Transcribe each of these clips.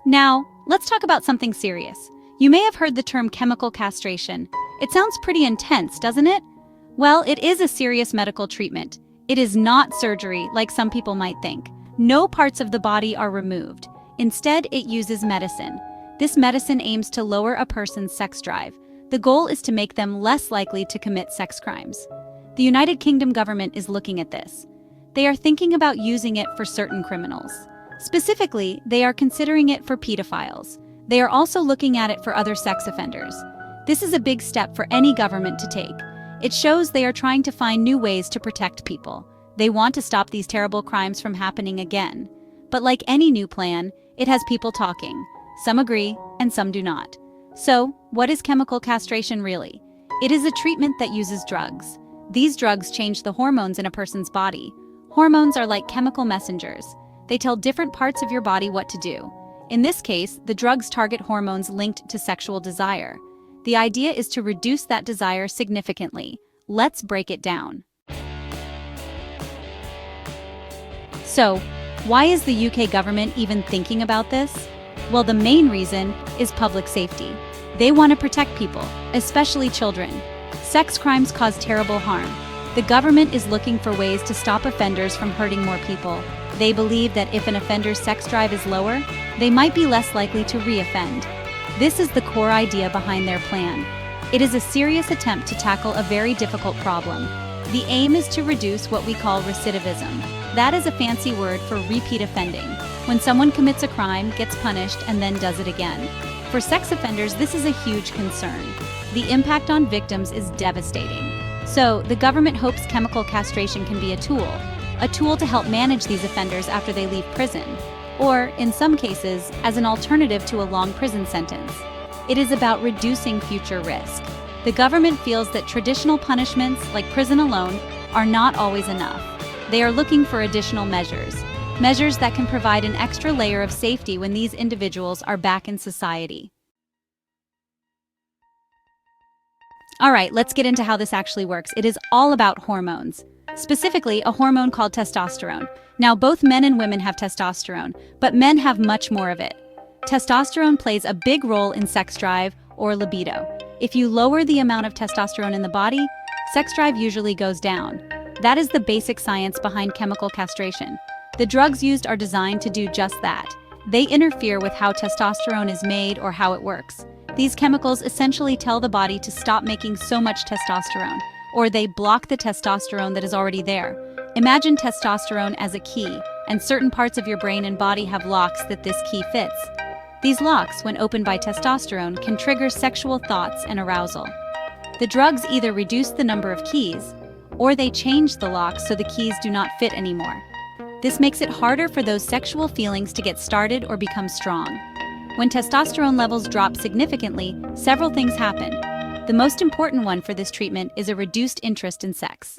Now, let's talk about something serious. You may have heard the term chemical castration. It sounds pretty intense, doesn't it? Well, it is a serious medical treatment. It is not surgery, like some people might think. No parts of the body are removed. Instead, it uses medicine. This medicine aims to lower a person's sex drive. The goal is to make them less likely to commit sex crimes. The United Kingdom government is looking at this. They are thinking about using it for certain criminals. Specifically, they are considering it for paedophiles. They are also looking at it for other sex offenders. This is a big step for any government to take. It shows they are trying to find new ways to protect people. They want to stop these terrible crimes from happening again. But like any new plan, it has people talking. Some agree, and some do not. So, what is chemical castration really? It is a treatment that uses drugs. These drugs change the hormones in a person's body. Hormones are like chemical messengers. They tell different parts of your body what to do. In this case, the drugs target hormones linked to sexual desire. The idea is to reduce that desire significantly. Let's break it down. So, why is the UK government even thinking about this? Well, the main reason is public safety. They want to protect people, especially children. Sex crimes cause terrible harm. The government is looking for ways to stop offenders from hurting more people. They believe that if an offender's sex drive is lower, they might be less likely to re-offend. This is the core idea behind their plan. It is a serious attempt to tackle a very difficult problem. The aim is to reduce what we call recidivism. That is a fancy word for repeat offending, when someone commits a crime, gets punished, and then does it again. For sex offenders, this is a huge concern. The impact on victims is devastating. So, the government hopes chemical castration can be a tool to help manage these offenders after they leave prison, or, in some cases, as an alternative to a long prison sentence. It is about reducing future risk. The government feels that traditional punishments, like prison alone, are not always enough. They are looking for additional measures that can provide an extra layer of safety when these individuals are back in society. All right, let's get into how this actually works. It is all about hormones, specifically a hormone called testosterone. Now, both men and women have testosterone, but men have much more of it. Testosterone plays a big role in sex drive or libido. If you lower the amount of testosterone in the body, sex drive usually goes down. That is the basic science behind chemical castration. The drugs used are designed to do just that. They interfere with how testosterone is made or how it works. These chemicals essentially tell the body to stop making so much testosterone, or they block the testosterone that is already there. Imagine testosterone as a key, and certain parts of your brain and body have locks that this key fits. These locks, when opened by testosterone, can trigger sexual thoughts and arousal. The drugs either reduce the number of keys, or they change the locks so the keys do not fit anymore. This makes it harder for those sexual feelings to get started or become strong. When testosterone levels drop significantly, several things happen. The most important one for this treatment is a reduced interest in sex.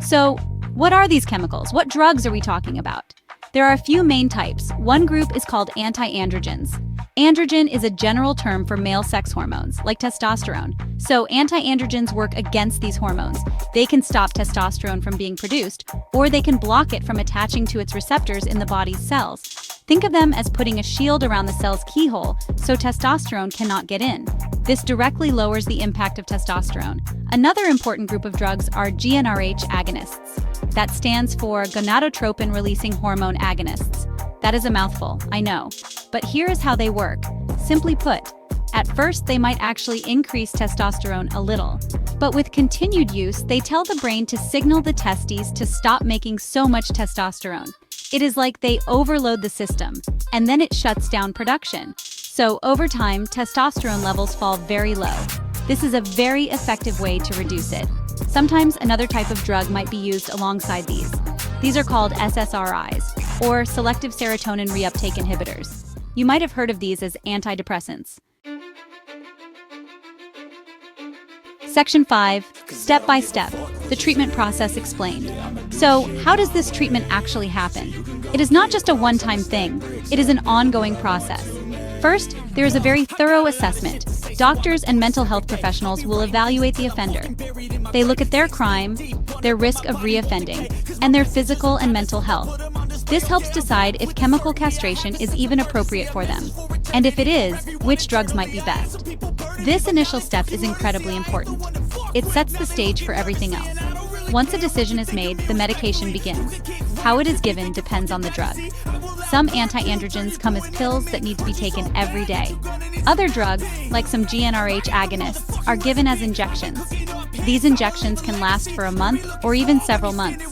So, what are these chemicals? What drugs are we talking about? There are a few main types. One group is called anti-androgens. Androgen is a general term for male sex hormones, like testosterone. So anti-androgens work against these hormones. They can stop testosterone from being produced, or they can block it from attaching to its receptors in the body's cells. Think of them as putting a shield around the cell's keyhole, so testosterone cannot get in. This directly lowers the impact of testosterone. Another important group of drugs are GnRH agonists. That stands for gonadotropin-releasing hormone agonists. That is a mouthful, I know. But here is how they work. Simply put, at first they might actually increase testosterone a little. But with continued use, they tell the brain to signal the testes to stop making so much testosterone. It is like they overload the system, and then it shuts down production. So over time, testosterone levels fall very low. This is a very effective way to reduce it. Sometimes another type of drug might be used alongside these. These are called SSRIs, or selective serotonin reuptake inhibitors. You might have heard of these as antidepressants. Section 5, Step by Step, the treatment process explained. So, how does this treatment actually happen? It is not just a one-time thing, it is an ongoing process. First, there is a very thorough assessment. Doctors and mental health professionals will evaluate the offender. They look at their crime, their risk of reoffending, and their physical and mental health. This helps decide if chemical castration is even appropriate for them, and if it is, which drugs might be best. This initial step is incredibly important. It sets the stage for everything else. Once a decision is made, the medication begins. How it is given depends on the drug. Some anti-androgens come as pills that need to be taken every day. Other drugs, like some GnRH agonists, are given as injections. These injections can last for a month or even several months.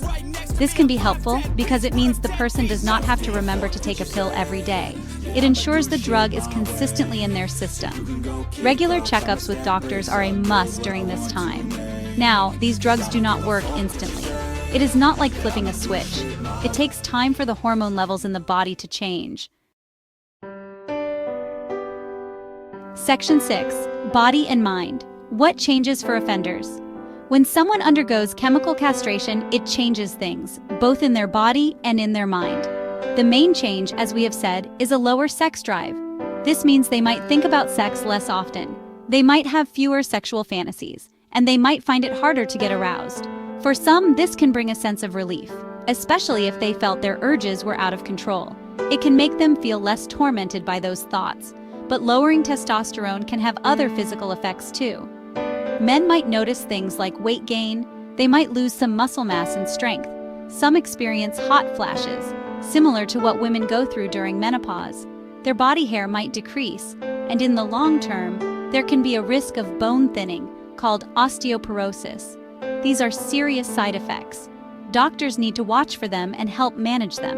This can be helpful because it means the person does not have to remember to take a pill every day. It ensures the drug is consistently in their system. Regular checkups with doctors are a must during this time. Now, these drugs do not work instantly. It is not like flipping a switch. It takes time for the hormone levels in the body to change. Section 6. Body and Mind. What changes for offenders? When someone undergoes chemical castration, it changes things, both in their body and in their mind. The main change, as we have said, is a lower sex drive. This means they might think about sex less often. They might have fewer sexual fantasies, and they might find it harder to get aroused. For some, this can bring a sense of relief, especially if they felt their urges were out of control. It can make them feel less tormented by those thoughts. But lowering testosterone can have other physical effects too. Men might notice things like weight gain. They might lose some muscle mass and strength. Some experience hot flashes, similar to what women go through during menopause. Their body hair might decrease, and in the long term, there can be a risk of bone thinning, called osteoporosis. These are serious side effects. Doctors need to watch for them and help manage them.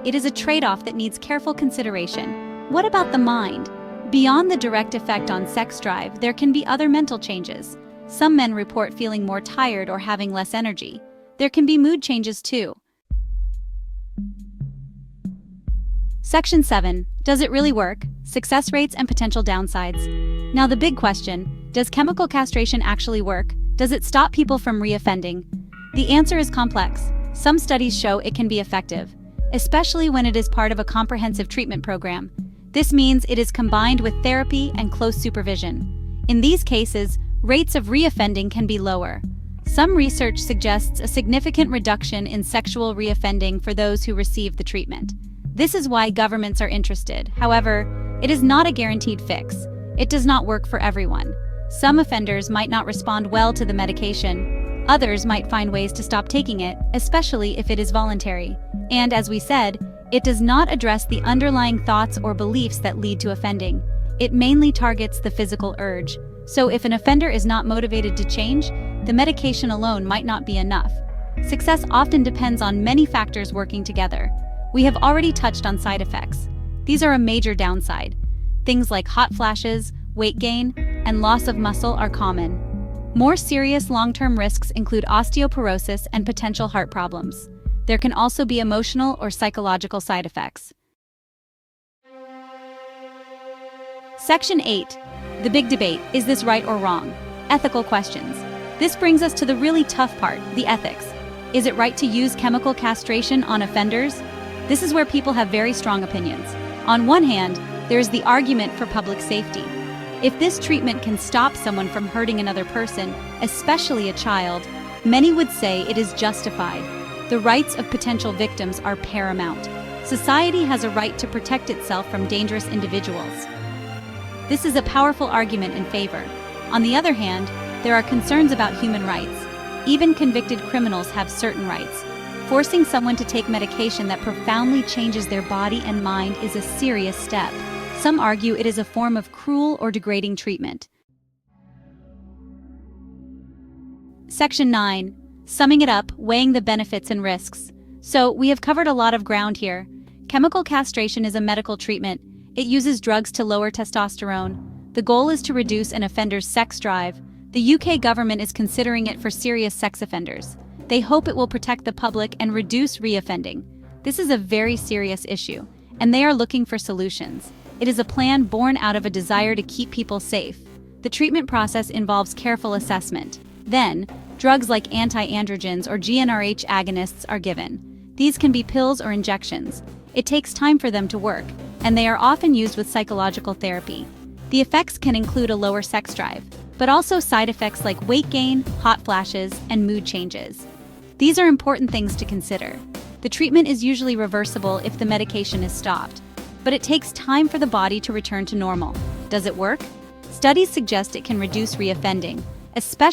It is a trade-off that needs careful consideration. What about the mind? Beyond the direct effect on sex drive, there can be other mental changes. Some men report feeling more tired or having less energy. There can be mood changes too. Section 7. Does it really work? Success rates and potential downsides. Now the big question, does chemical castration actually work? Does it stop people from reoffending? The answer is complex. Some studies show it can be effective, especially when it is part of a comprehensive treatment program. This means it is combined with therapy and close supervision. In these cases, rates of reoffending can be lower. Some research suggests a significant reduction in sexual reoffending for those who receive the treatment. This is why governments are interested. However, it is not a guaranteed fix. It does not work for everyone. Some offenders might not respond well to the medication. Others might find ways to stop taking it, especially if it is voluntary. And as we said, it does not address the underlying thoughts or beliefs that lead to offending. It mainly targets the physical urge. So if an offender is not motivated to change, the medication alone might not be enough. Success often depends on many factors working together. We have already touched on side effects. These are a major downside. Things like hot flashes, weight gain, and loss of muscle are common. More serious long-term risks include osteoporosis and potential heart problems. There can also be emotional or psychological side effects. Section 8. The big debate, is this right or wrong? Ethical questions. This brings us to the really tough part, the ethics. Is it right to use chemical castration on offenders? This is where people have very strong opinions. On one hand, there is the argument for public safety. If this treatment can stop someone from hurting another person, especially a child, many would say it is justified. The rights of potential victims are paramount. Society has a right to protect itself from dangerous individuals. This is a powerful argument in favor. On the other hand, there are concerns about human rights. Even convicted criminals have certain rights. Forcing someone to take medication that profoundly changes their body and mind is a serious step. Some argue it is a form of cruel or degrading treatment. Section 9. Summing it up, weighing the benefits and risks. So, we have covered a lot of ground here. Chemical castration is a medical treatment. It uses drugs to lower testosterone. The goal is to reduce an offender's sex drive. The UK government is considering it for serious sex offenders. They hope it will protect the public and reduce reoffending. This is a very serious issue, and they are looking for solutions. It is a plan born out of a desire to keep people safe. The treatment process involves careful assessment. Then, drugs like anti-androgens or GnRH agonists are given. These can be pills or injections. It takes time for them to work, and they are often used with psychological therapy. The effects can include a lower sex drive, but also side effects like weight gain, hot flashes, and mood changes. These are important things to consider. The treatment is usually reversible if the medication is stopped, but it takes time for the body to return to normal. Does it work? Studies suggest it can reduce reoffending, especially